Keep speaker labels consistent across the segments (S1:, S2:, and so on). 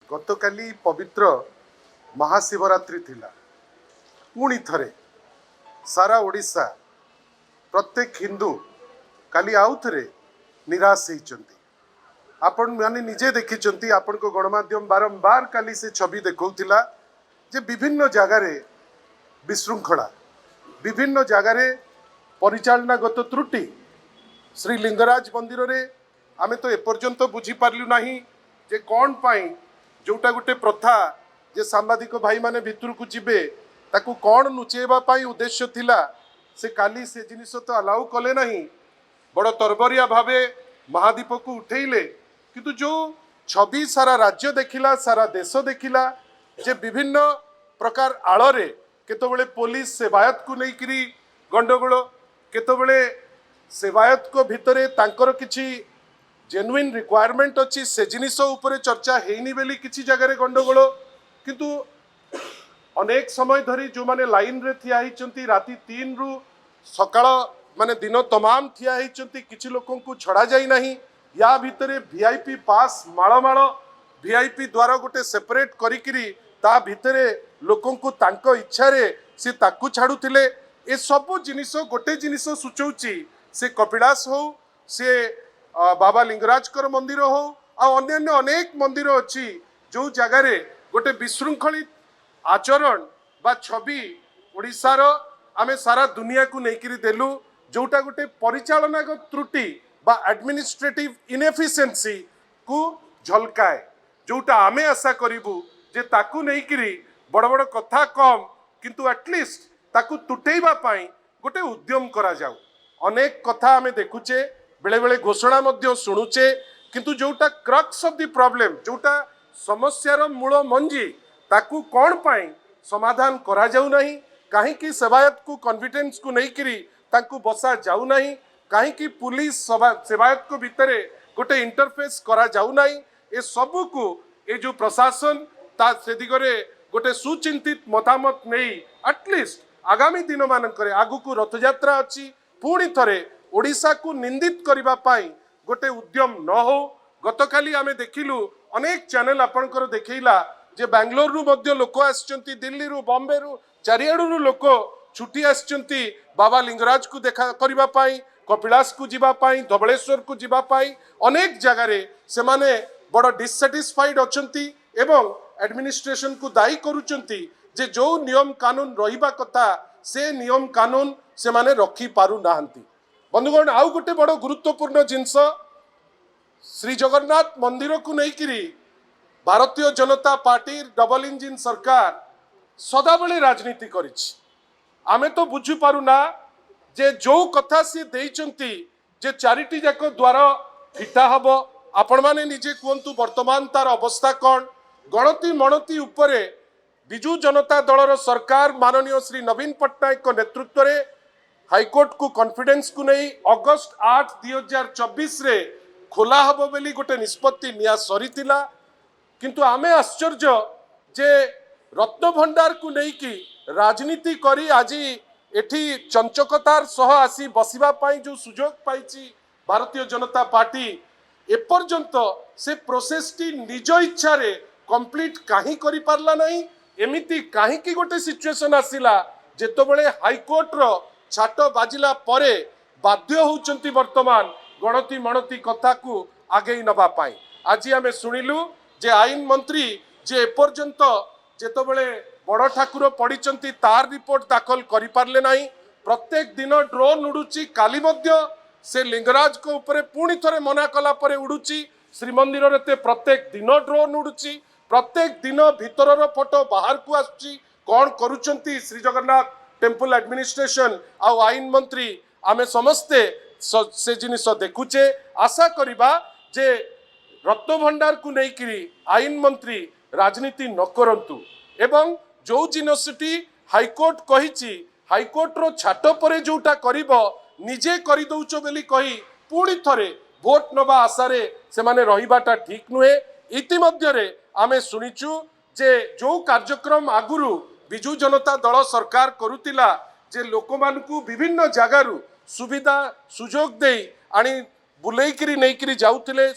S1: गतकाली पवित्र महाशिवरात्रि थिला। पुणी थरे सारा ओडिशा प्रत्येक हिंदू काली आउ थे निराश होइचंती। आपण माने निजे देखिचंती, आपण को गणमाध्यम बारंबार काली से छवि देखौतिला जे विभिन्न जगार विशृंखला, विभिन्न जगार परिचालनागत त्रुटि। श्री लिंगराज मंदिर रे आमे तो एपर्यंत बुझी पारलु नाही जे कौन पाई जोटा गोटे प्रथा जे सांबादिक भाई माने भितर को जिबे ताकू कौन लुचेबा पाई उद्देश्य थिला से काली से जिनिस तो अलाउ कले नहीं। बड़ तरबरिया भावे महादीप को उठेले, किंतु जो छवि सारा राज्य देखिला, सारा देश देखिला जे विभिन्न प्रकार आଳରେ केतबेले पुलिस सेवायत को लेकिरी गंडगोल, केतबेले सेवायत को भितरे तांकर किछि जेन्युइन रिक्वायरमेंट अच्छी से जिनिस उपरे चर्चा हेनी बेली किछि जगह गंडगोल, किंतु अनेक समय धरी जो माने लाइन रे थिया हिचंती राति 3 रु सकाळ माने दिन तमाम थिया हिचंती, किछि लोकन को छड़ा जाई नाही। या भितरे वीआईपी पास माळ वीआईपी द्वारा गोटे सेपरेट करिकिरी ता भितरे लोकन को तांको इच्छा रे से ताकू छाड़ुथिले। ए सब जिनिस गोटे जिनिस सूचौची से कपिलास हो, से बाबा लिंगराजकर मंदिर हो, आ अन्य अनेक मंदिर अच्छी जो जगार गोटे विशृंखलित आचरण बा छवि ओडिशार आमे सारा दुनिया को लेकिरी देलु, जोटा गोटे परिचालनागत त्रुटि बा एडमिनिस्ट्रेटिव इनएफिशिएंसी को झलकाए, जोटा आमे आशा करिबु जे ताकू लेकिरी बड़ बड़ कथा कम किंतु एटलिस्ट ताकू तुटेइबा पाई गोटे उद्यम करा जाऊ। अनेक कथा आमे देखुचे, बेले बेले घोषणा मध्य शुणुचे, किंतु जोटा क्रक्स ऑफ द प्रॉब्लम, जोटा समस्यार मूल मंजी ताकू कौन पाई समाधान करा जाऊ नहीं। कहीं की सेवायत को कॉन्फिडेंस को नहीं करी ताकू बसा जाऊ नहीं, कहीं की पुलिस सेवायत को भितरे गोटे इंटरफेस करा जाऊ नहीं। ए सबू को ए जो प्रशासन ता से दिगरे गोटे सुचिंतित मतामत नहीं एटलिस्ट आगामी दिन मानकरे आगु को रथयात्रा अच्छी पुणी थरे ओडिशा को निंदित करबा पाई गोटे उद्यम न हो। गतकाली आमे देखिलु अनेक चैनल आपनकर देखैला जे बेंगलोर रु मध्य लोक आछंती, दिल्ली रु बॉम्बे रु चारियाडू रु लोक छुट्टी आछंती बाबा लिंगराज को देखा करबा पाई, कपिलास को जीवा पाई, धबलेश्वर को जीवा पाई। अनेक जगार से माने बड़ डिससैटिस्फाइड अछंती एवं एडमिनिस्ट्रेशन को दायी करूचंती जे जो नियम कानून रहिबा कथा से नियम कानून से माने रखी पारु नाहंती। बंधुगण आउ गोटे बड़ गुरुत्वपूर्ण जिनस श्री जगन्नाथ मंदिर को लेकिरी Bharatiya Janata party double engine सरकार सदाबले राजनीति करिछि। आमे तो बुझी पारु ना जे जो कथा सी देइचंती जे चारिटी जाक द्वारा फिटा हबो, आपण माने निजे कहतु वर्तमान तार अवस्था कौन। गणति मणति उपरे विजु जनता दलर सरकार माननीय श्री नवीन पट्टनायक नेतृत्व रे हाईकोर्ट को कॉन्फिडेंस को नहीं अगस्त 8 2024 रे खोला हबो बेली गोटे निष्पत्ति निया सरीतिला, किंतु आमे आश्चर्य जे रत्न भंडार को नहीं कि राजनीति करी आज एठी चंचकतार सह आसी बसिबा पाई जो सुजोग पाइची भारतीय जनता पार्टी एपर्यंत से प्रोसेस टी निज इच्छा रे कंप्लीट काहे करि पारला नहीं। एमिति काहे कि गोटे सिचुएशन आसिला जेतबेले हाईकोर्ट रो छाट बाजिला परे बाध्य होउचंती वर्तमान गणति मणति कथा को आगे नबा पाई। आज आमे सुनिलु जे आईन मंत्री जे एपर्यंत जेतबेले बड़ ठाकुर पड़ीचंती तार रिपोर्ट दाखल करि पारले नहीं। प्रत्येक दिन ड्रोन उड़ुची, काली मध्य से लिंगराज को ऊपर पुणी थरे मना कला परे उड़ुची। श्रीमंदिर रे प्रत्येक दिन ड्रोन उड़ुची, प्रत्येक दिन भितरर फोटो बाहर को आसुची। कौन करूचंती श्री जगन्नाथ टेम्पल एडमिनिस्ट्रेशन आ आईन मंत्री आमे समस्ते से जिनिस देखुचे। आशा करिबा जे रत्न भंडार को लेकिरी आईन मंत्री राजनीति न करंतु एवं जो जिनसटी हाईकोर्ट कहिची हाईकोर्ट रो छाट परे जोटा करिबो निजे करि दउचो बेली कही पुणी थरे भोट नबा आशारे से माने रहिबाटा ठीक नुहे। इति मध्य रे आमे सुनिचु जे जो कार्यक्रम आगुरु विजु जनता दल सरकार करुतिला जे लोक मानकु विभिन्न जगारु सुविधा सुजोग देई आनी बुलेइकिरी नेइकिरी जाउतिले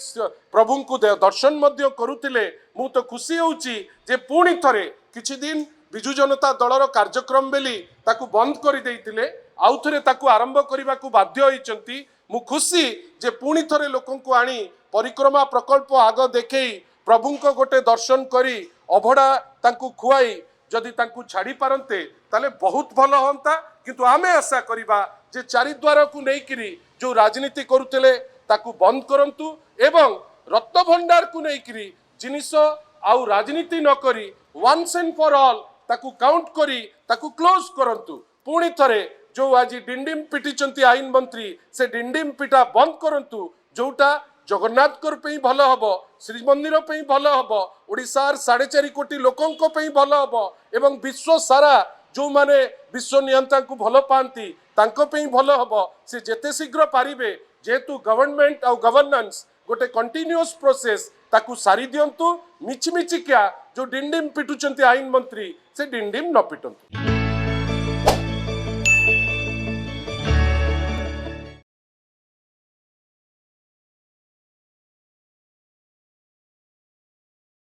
S1: प्रभु को दर्शन मध्य करुतिले मु तो खुशी होउची जे पुणी थरे किछि दिन विजु जनता दलर कार्यक्रम बेली ताकू बंद कर देइतिले आउ थरे ताकू आरंभ करने को बाध्य होइचंती। मु खुशी जे पुणी थरे लोकन को आनी परिक्रमा प्रकल्प आग देखई प्रभुंको गोटे दर्शन करी अभड़ा तांकू खुआई जदि तांकू छाड़ी पारंते ताले बहुत भल होंता। किंतु आमे आशा करिबा जे चारिद्वार को नेइकिरी जो राजनीति करुतले ताकू बंद करंतु एवं रत्न भंडार को नेइकिरी जिनिस आउ राजनीति न करी वंस एंड फॉर ऑल ताकू काउंट करी ताकू क्लोज करंतु। पुणी थरे जो आज डिंडिम पिटिचंती आईन मंत्री से डिंडिम पिटा बंद करंतु जोटा जगन्नाथकर पे भल हम श्रीमंदिर पे भल हम ओडिशार 4.5 कोटी लोकों पे भल हम एवं विश्व सारा जो माने विश्व नियंता को भल पाती तांको पे भल हम से जेते शीघ्र पारिबे जेतु गवर्नमेंट और गवर्नेंस गोटे कंटिन्यूअस प्रोसेस ताकू सारी दियंतु मिछि मिछि क्या जो डिंडिम पिटुचंती आईन मंत्री से डिंडिम न पिटंतु।